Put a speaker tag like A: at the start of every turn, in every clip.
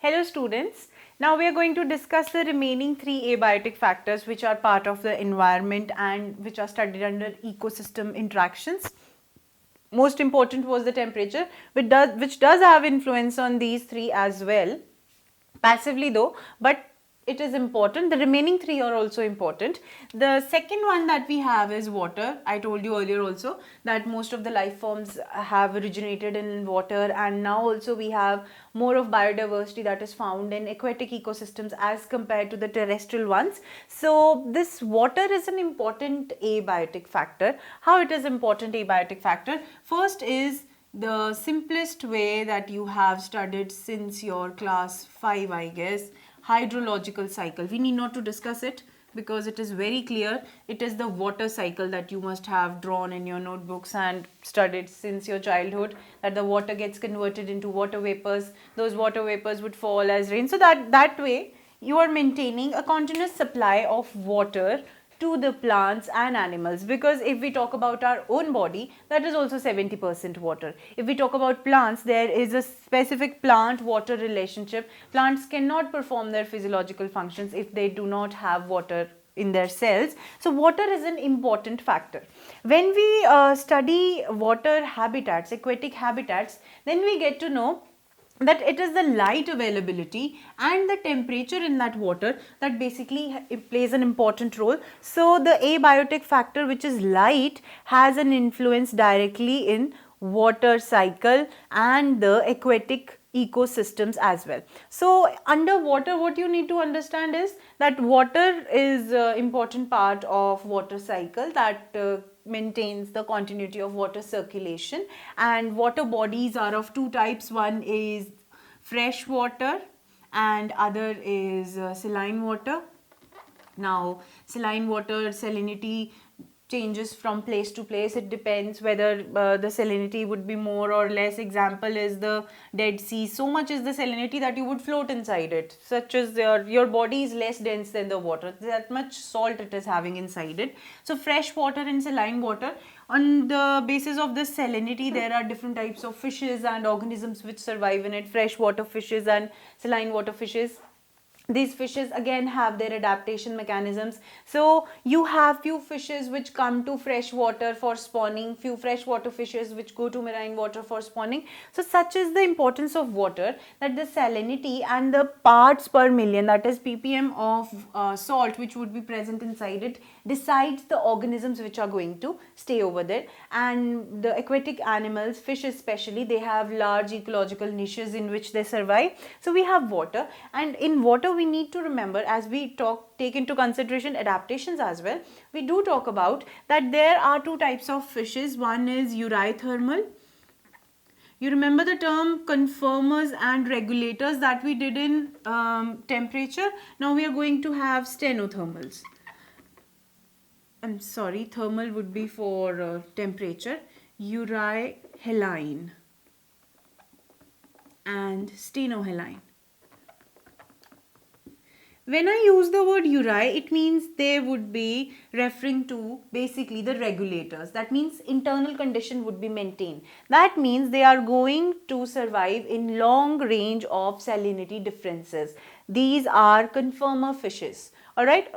A: Hello students, now we are going to discuss the remaining three abiotic factors which are part of the environment and which are studied under ecosystem interactions. Most important was the temperature, which does have influence on these three as well, passively though, but it is important. The remaining three are also important. The second one that we have is water. I told you earlier also that most of the life forms have originated in water, and now also we have more of biodiversity that is found in aquatic ecosystems as compared to the terrestrial ones. So this water is an important abiotic factor. How it is important abiotic factor? First is the simplest way that you have studied since your class 5, I guess, hydrological cycle. We need not to discuss it because it is very clear. It is the water cycle that you must have drawn in your notebooks and studied since your childhood, that the water gets converted into water vapors. Those water vapors would fall as rain. So that way you are maintaining a continuous supply of water to the plants and animals, because if we talk about our own body, that is also 70% water. If we talk about plants, there is a specific plant water relationship. Plants cannot perform their physiological functions if they do not have water in their cells. So water is an important factor. When we study water habitats, aquatic habitats, then we get to know that it is the light availability and the temperature in that water that basically it plays an important role. So the abiotic factor, which is light, has an influence directly in water cycle and the aquatic ecosystems as well. So underwater, what you need to understand is that water is an important part of water cycle that maintains the continuity of water circulation, and water bodies are of two types. One is fresh water and other is saline water. Now saline water salinity changes from place to place. It depends whether the salinity would be more or less. Example is the Dead Sea. So much is the salinity that you would float inside it, such as your body is less dense than the water. That much salt it is having inside it. So fresh water and saline water, on the basis of the salinity, there are different types of fishes and organisms which survive in it. Freshwater fishes and saline water fishes. These fishes again have their adaptation mechanisms. So you have few fishes which come to fresh water for spawning, few freshwater fishes which go to marine water for spawning. So such is the importance of water, that the salinity and the parts per million, that is ppm of salt which would be present inside it, decides the organisms which are going to stay over there. And the aquatic animals, fish especially, they have large ecological niches in which they survive. So we have water, and in water we need to remember, as we take into consideration adaptations as well, we do talk about that there are two types of fishes. One is eurythermal. You remember the term conformers and regulators that we did in temperature. Now we are going to have stenothermals. I'm sorry, thermal would be for temperature. Euryhaline and stenohaline. When I use the word uri, it means they would be referring to basically the regulators. That means internal condition would be maintained. That means they are going to survive in long range of salinity differences. These are conformer fishes. Alright,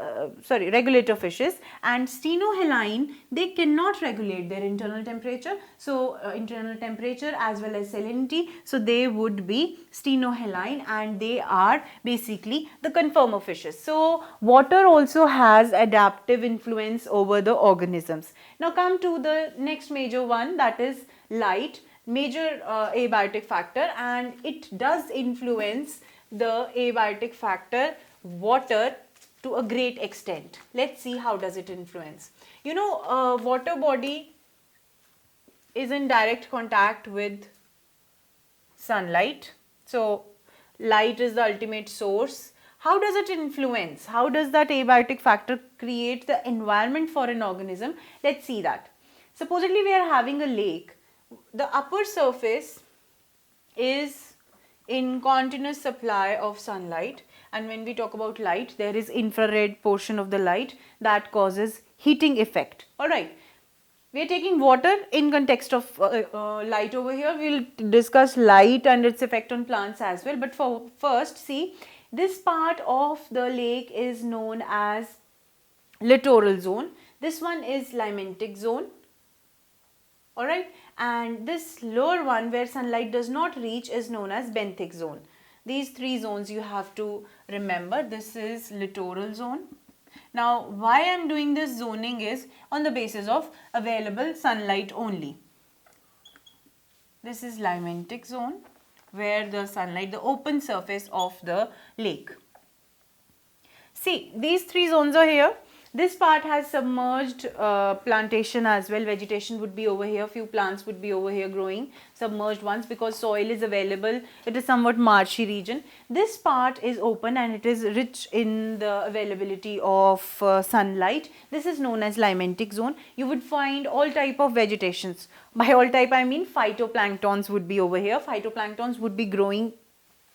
A: regulator fishes. And stenohaline, they cannot regulate their internal temperature. So internal temperature as well as salinity. So they would be stenohaline, and they are basically the conformer fishes. So water also has adaptive influence over the organisms. Now come to the next major one, that is light, major abiotic factor, and it does influence the abiotic factor water to a great extent. Let's see how does it influence. You know, a water body is in direct contact with sunlight. So light is the ultimate source. How does it influence? How does that abiotic factor create the environment for an organism? Let's see that. Supposedly we are having a lake. The upper surface is in continuous supply of sunlight, and when we talk about light, there is infrared portion of the light that causes heating effect. All right. We are taking water in context of light over here. We will discuss light and its effect on plants as well. But for first, see, this part of the lake is known as littoral zone. This one is limantic zone. Alright, and this lower one where sunlight does not reach is known as benthic zone. These three zones you have to remember. This is littoral zone. Now, why I am doing this zoning is on the basis of available sunlight only. This is limantic zone where the sunlight, the open surface of the lake. See, these three zones are here. This part has submerged plantation as well. Vegetation would be over here. Few plants would be over here growing, submerged ones, because soil is available. It is somewhat marshy region. This part is open and it is rich in the availability of sunlight. This is known as limantic zone. You would find all type of vegetations. By all type I mean phytoplanktons would be over here. Phytoplanktons would be growing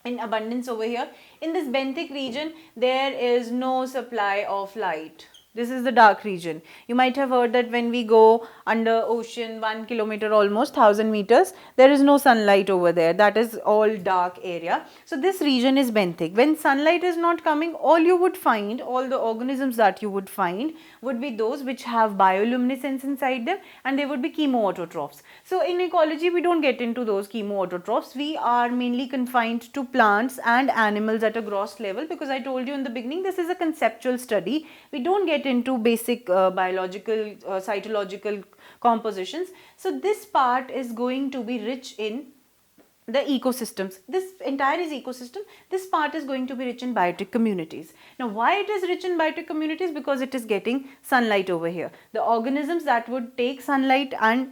A: in abundance over here. In this benthic region, there is no supply of light. This is the dark region. You might have heard that when we go under ocean 1 kilometer, almost 1000 meters, there is no sunlight over there. That is all dark area. So this region is benthic. When sunlight is not coming, all you would find, all the organisms that you would find would be those which have bioluminescence inside them, and they would be chemoautotrophs. So in ecology, we don't get into those chemoautotrophs. We are mainly confined to plants and animals at a gross level, because I told you in the beginning, this is a conceptual study. We don't get into basic biological, cytological compositions. So this part is going to be rich in the ecosystems. This entire is ecosystem. This part is going to be rich in biotic communities. Now, why it is rich in biotic communities? Because it is getting sunlight over here. The organisms that would take sunlight and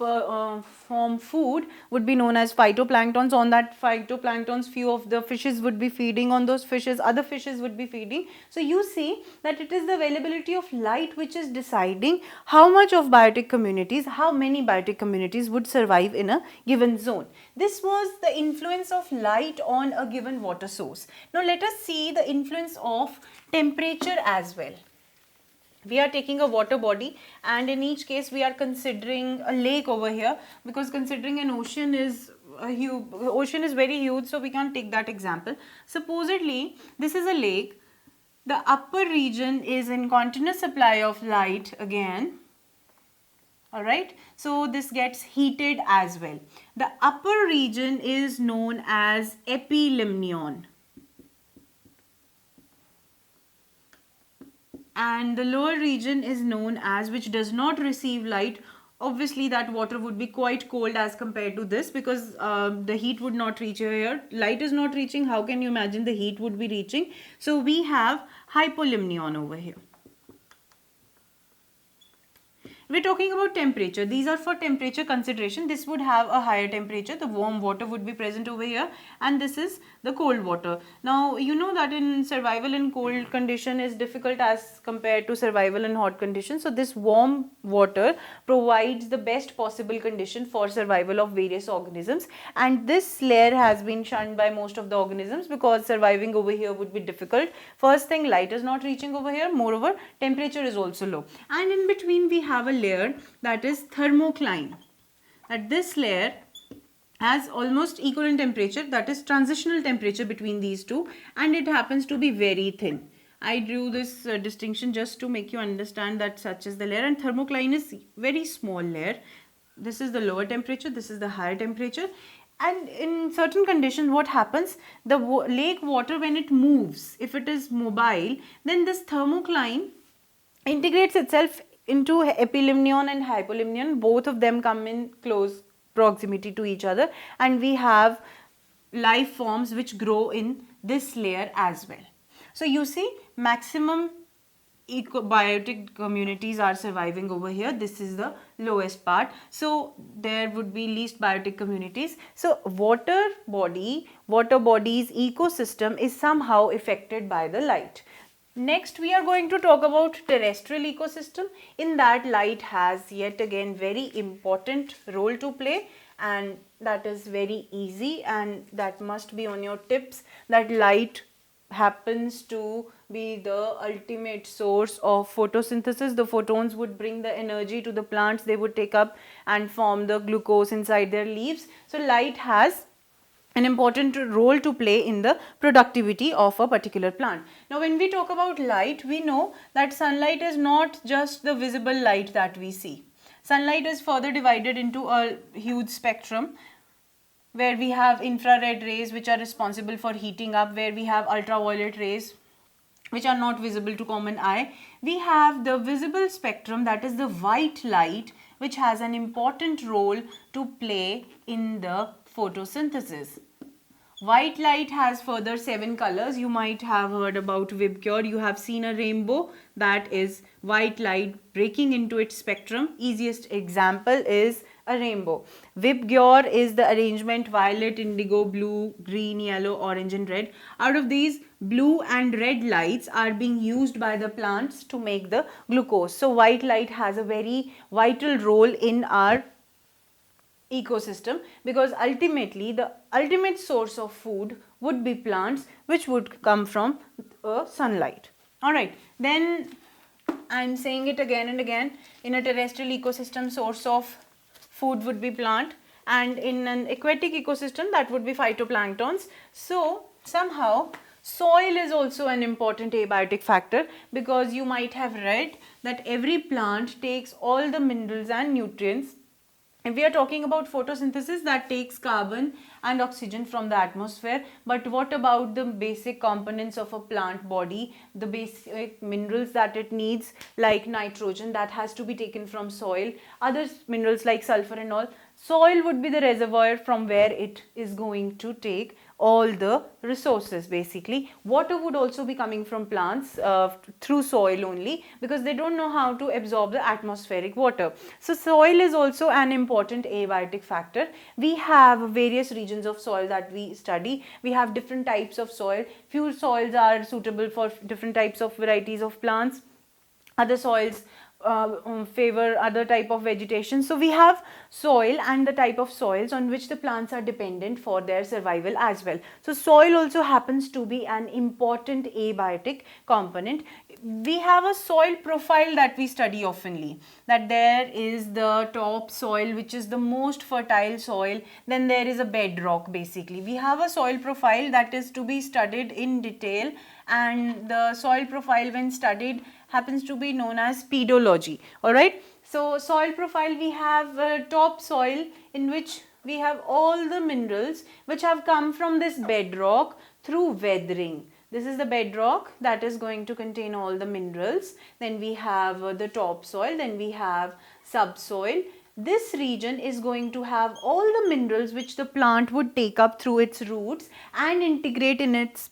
A: form food would be known as phytoplanktons. On that phytoplanktons, few of the fishes would be feeding on those fishes, other fishes would be feeding. So you see that it is the availability of light which is deciding how much of biotic communities, how many biotic communities would survive in a given zone. This was the influence of light on a given water source. Now let us see the influence of temperature as well. We are taking a water body, and in each case we are considering a lake over here, because considering an ocean is ocean is very huge, so we can't take that example. Supposedly this is a lake. The upper region is in continuous supply of light again. Alright, so this gets heated as well. The upper region is known as epilimnion, and the lower region is known as, which does not receive light. Obviously that water would be quite cold as compared to this, because the heat would not reach here. Light is not reaching. How can you imagine the heat would be reaching? So we have hypolimnion over here. We're talking about temperature. These are for temperature consideration. This would have a higher temperature. The warm water would be present over here, and this is the cold water. Now, you know that in survival in cold condition is difficult as compared to survival in hot conditions. So this warm water provides the best possible condition for survival of various organisms, and this layer has been shunned by most of the organisms because surviving over here would be difficult. First thing, light is not reaching over here. Moreover, temperature is also low, and in between we have a layer that is thermocline. That this layer has almost equal in temperature, that is transitional temperature between these two, and it happens to be very thin. I drew this distinction just to make you understand that such is the layer, and thermocline is very small layer. This is the lower temperature, this is the higher temperature, and in certain conditions what happens, the lake water, when it moves, if it is mobile, then this thermocline integrates itself into epilimnion and hypolimnion. Both of them come in close proximity to each other, and we have life forms which grow in this layer as well. So you see, maximum biotic communities are surviving over here. This is the lowest part, so there would be least biotic communities. So water body's ecosystem is somehow affected by the light. Next, we are going to talk about terrestrial ecosystem. In that, light has yet again very important role to play, and that is very easy, and that must be on your tips, that light happens to be the ultimate source of photosynthesis. The photons would bring the energy to the plants, they would take up and form the glucose inside their leaves. So light has an important role to play in the productivity of a particular plant. Now when we talk about light, we know that sunlight is not just the visible light that we see. Sunlight is further divided into a huge spectrum, where we have infrared rays which are responsible for heating up, where we have ultraviolet rays which are not visible to common eye. We have the visible spectrum, that is the white light, which has an important role to play in the photosynthesis. White light has further 7 colors. You might have heard about VIBGYOR. You have seen a rainbow, that is white light breaking into its spectrum. Easiest example is a rainbow. VIBGYOR is the arrangement violet, indigo, blue, green, yellow, orange and red. Out of these, blue and red lights are being used by the plants to make the glucose. So white light has a very vital role in our ecosystem, because ultimately the ultimate source of food would be plants, which would come from sunlight. Alright, then I'm saying it again and again, in a terrestrial ecosystem, source of food would be plant, and in an aquatic ecosystem, that would be phytoplanktons. So somehow soil is also an important abiotic factor, because you might have read that every plant takes all the minerals and nutrients. If we are talking about photosynthesis, that takes carbon and oxygen from the atmosphere, but what about the basic components of a plant body, the basic minerals that it needs, like nitrogen, that has to be taken from soil, other minerals like sulfur and all. Soil would be the reservoir from where it is going to take all the resources. Basically, water would also be coming from plants through soil only, because they don't know how to absorb the atmospheric water. So soil is also an important abiotic factor. We have various regions of soil that we study. We have different types of soil. Few soils are suitable for different types of varieties of plants. Other soils favor other type of vegetation. So we have soil and the type of soils on which the plants are dependent for their survival as well. So soil also happens to be an important abiotic component. We have a soil profile that we study oftenly, that there is the top soil, which is the most fertile soil, then there is a bedrock. Basically, we have a soil profile that is to be studied in detail, and the soil profile, when studied, happens to be known as pedology. Alright, so soil profile, we have top soil in which we have all the minerals which have come from this bedrock through weathering. This is the bedrock that is going to contain all the minerals. Then we have the topsoil, then we have subsoil. This region is going to have all the minerals which the plant would take up through its roots and integrate in its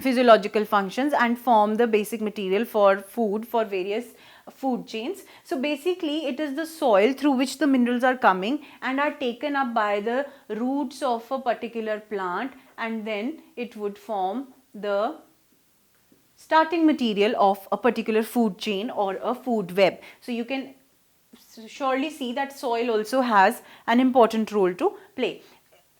A: physiological functions and form the basic material for food, for various food chains. So basically it is the soil through which the minerals are coming and are taken up by the roots of a particular plant, and then it would form the starting material of a particular food chain or a food web. So you can surely see that soil also has an important role to play.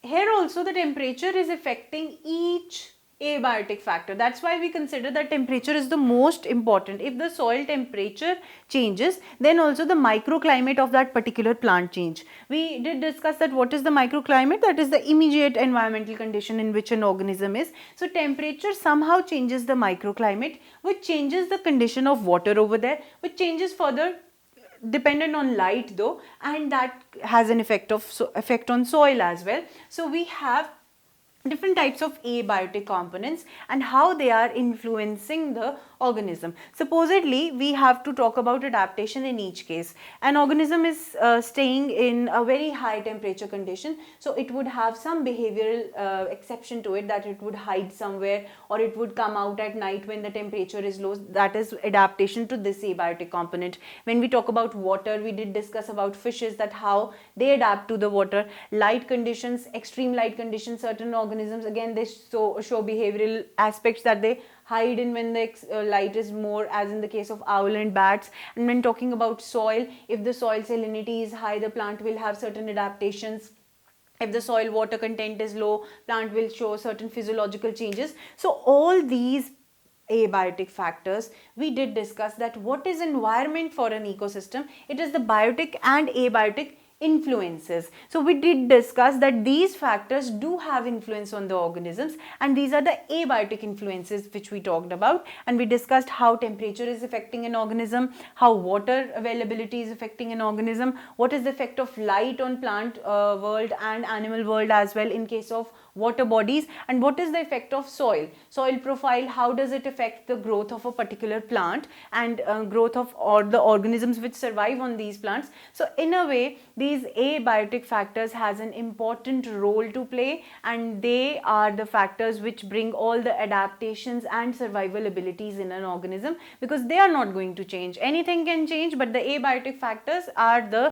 A: Here also the temperature is affecting each abiotic factor. That's why we consider that temperature is the most important. If the soil temperature changes, then also the microclimate of that particular plant change. We did discuss that what is the microclimate, that is the immediate environmental condition in which an organism is. So temperature somehow changes the microclimate, which changes the condition of water over there, which changes further dependent on light though, and that has an effect on soil as well. So we have different types of abiotic components and how they are influencing the organism. Supposedly, we have to talk about adaptation in each case. An organism is staying in a very high temperature condition, so it would have some behavioral exception to it, that it would hide somewhere or it would come out at night when the temperature is low. That is adaptation to this abiotic component. When we talk about water, we did discuss about fishes, that how they adapt to the water. Light conditions, extreme light conditions, certain organisms, again they show behavioral aspects that they hide in when the light is more, as in the case of owl and bats. And when talking about soil, if the soil salinity is high, the plant will have certain adaptations. If the soil water content is low, plant will show certain physiological changes. So all these abiotic factors, we did discuss that what is environment for an ecosystem. It is the biotic and abiotic influences. So we did discuss that these factors do have influence on the organisms, and these are the abiotic influences which we talked about. And we discussed how temperature is affecting an organism, how water availability is affecting an organism, what is the effect of light on plant world and animal world as well in case of water bodies, and what is the effect of soil profile, how does it affect the growth of a particular plant and growth of all the organisms which survive on these plants. So in a way, these abiotic factors has an important role to play, and they are the factors which bring all the adaptations and survival abilities in an organism, because they are not going to change. Anything can change, but the abiotic factors are the